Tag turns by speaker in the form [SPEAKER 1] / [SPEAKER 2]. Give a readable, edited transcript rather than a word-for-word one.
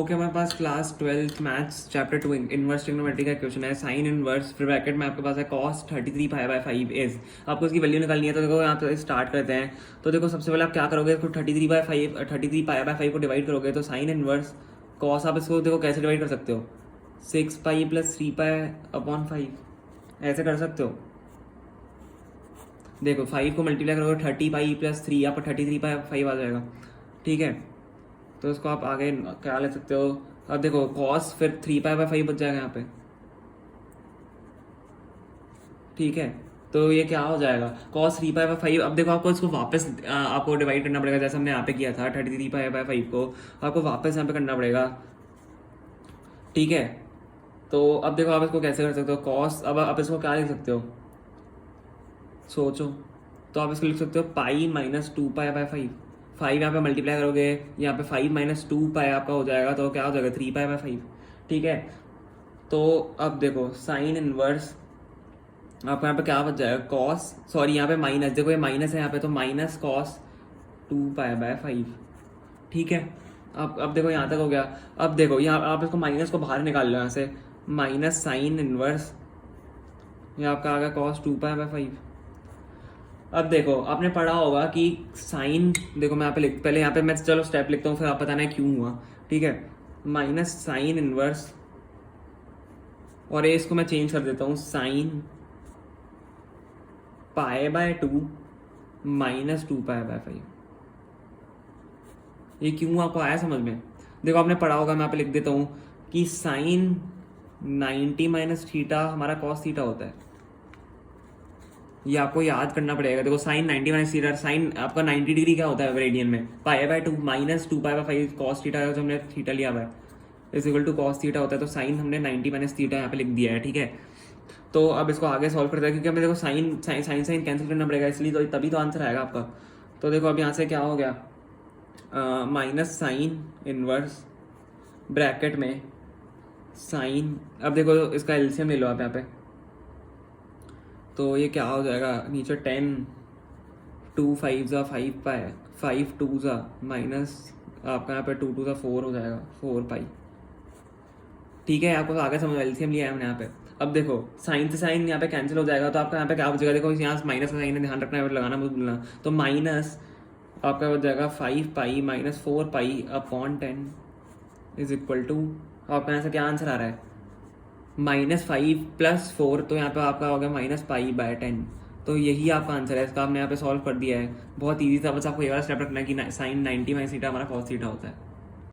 [SPEAKER 1] Okay हमारे पास class 12th maths chapter 2 inverse trigonometry का क्वेश्चन है। साइन इनवर्स फिर ब्रैकेट में आपके पास है cos 33 5 आपको इसकी वैल्यू निकालनी है। तो देखो यहाँ पे स्टार्ट करते हैं। तो देखो सबसे पहले आप क्या करोगे, इसको 33 पाई बाय 5 को डिवाइड करोगे तो साइन इनवर्स cos आप इसको देखो कैसे डिवाइड कर सकते हो, 6 पाई प्लस 3 पाई अपॉन 5 ऐसे कर सकते हो। देखो 5 को मल्टीप्लाई करोगे 30 पाई प्लस 3 आपको 33 पाई 5 आ जाएगा। ठीक है, तो इसको आप आगे क्या ले सकते हो। अब देखो cos फिर 3 पाई बाय 5 बच जाएगा यहाँ पे। ठीक है, तो ये क्या हो जाएगा cos 3 पाई बाय 5। अब देखो आपको इसको वापस आपको डिवाइड करना पड़ेगा, जैसे हमने यहाँ पे किया था 33 पाई बाय 5 को आपको वापस यहाँ पे करना पड़ेगा। ठीक है, तो अब देखो आप इसको कैसे कर सकते हो cos। अब आप इसको क्या लिख सकते हो, सोचो। तो आप इसको लिख सकते हो पाई माइनस 2 पाई बाय 5 यहाँ पे मल्टीप्लाई करोगे, यहाँ पे 5 माइनस 2 पाई आपका हो जाएगा, तो क्या हो जाएगा 3 पाई बाय 5। ठीक है, तो अब देखो साइन इनवर्स आपको यहाँ पे क्या बच जाएगा कॉस, सॉरी यहाँ पे माइनस, देखो ये माइनस है यहाँ पे, तो माइनस कॉस 2 पाई बाय 5। ठीक है, अब देखो यहाँ तक हो गया। अब देखो यहाँ आप इसको माइनस को बाहर निकाल लो यहाँ से, माइनस साइन इनवर्स ये आपका आ गया कॉस 2 पाई बाय 5। अब देखो आपने पढ़ा होगा कि साइन, देखो मैं यहाँ पे पहले यहाँ पे मैं चलो स्टेप लिखता हूँ फिर आप बताना है क्यों हुआ। ठीक है, माइनस साइन इनवर्स और ये इसको मैं चेंज कर देता हूँ sine pi by 2 minus 2 pi by 5। ये क्यों आपको आया समझ में। देखो आपने पढ़ा होगा, मैं यहाँ पे लिख देता हूँ कि साइन 90 माइनस थीटा हमारा कॉस थीटा होता है। ये आपको याद करना पड़ेगा। देखो साइन 90 माइनस थीटा, साइन आपका 90 डिग्री क्या होता है रेडियन में, pi by 2 minus 2 pi by 5 cos theta जो हमने थीटा लिया हुआ है is equal to cos theta होता है। तो साइन हमने 90 माइनस थीटा यहाँ पे लिख दिया है। ठीक है, तो अब इसको आगे सॉल्व करते हैं क्योंकि हमें देखो साइन साइन साइन कैंसिल करना पड़ेगा, इसलिए तो तभी तो आंसर आएगा आपका। तो देखो अब यहाँ से क्या हो गया, माइनस साइन इनवर्स ब्रैकेट में साइन, अब देखो इसका एलसीएम ले लो आप यहाँ पे, तो ये क्या हो जाएगा नीचे 10 2 5 ज़ा 5 पाई 5 2 ज़ा माइनस आपका यहाँ पे 2 2 ज़ा 4 हो जाएगा 4 पाई। ठीक है, आपको आगे समझ एलसीएम लिया है हमने यहाँ पे। अब देखो साइन से साइन यहाँ पे कैंसिल हो जाएगा, तो आपका यहाँ पे क्या बचेगा, देखो यहाँ माइनस का साइन है, ध्यान रखना है, लगाना मत भूलना। तो माइनस आपका बच जाएगा 5 pi minus 4 pi upon 10 is equal to, आपका यहाँ से क्या आंसर आ रहा है माइनस 5 प्लस 4, तो यहाँ पे आपका हो गया माइनस पाई बाय 10। तो यही आपका आंसर है, इसका आपने यहाँ पे सॉल्व कर दिया है। बहुत ईजी था, बस आपको ये वाला स्टेप रखना है कि साइन 90 माइनस थीटा हमारा कॉस थीटा होता है।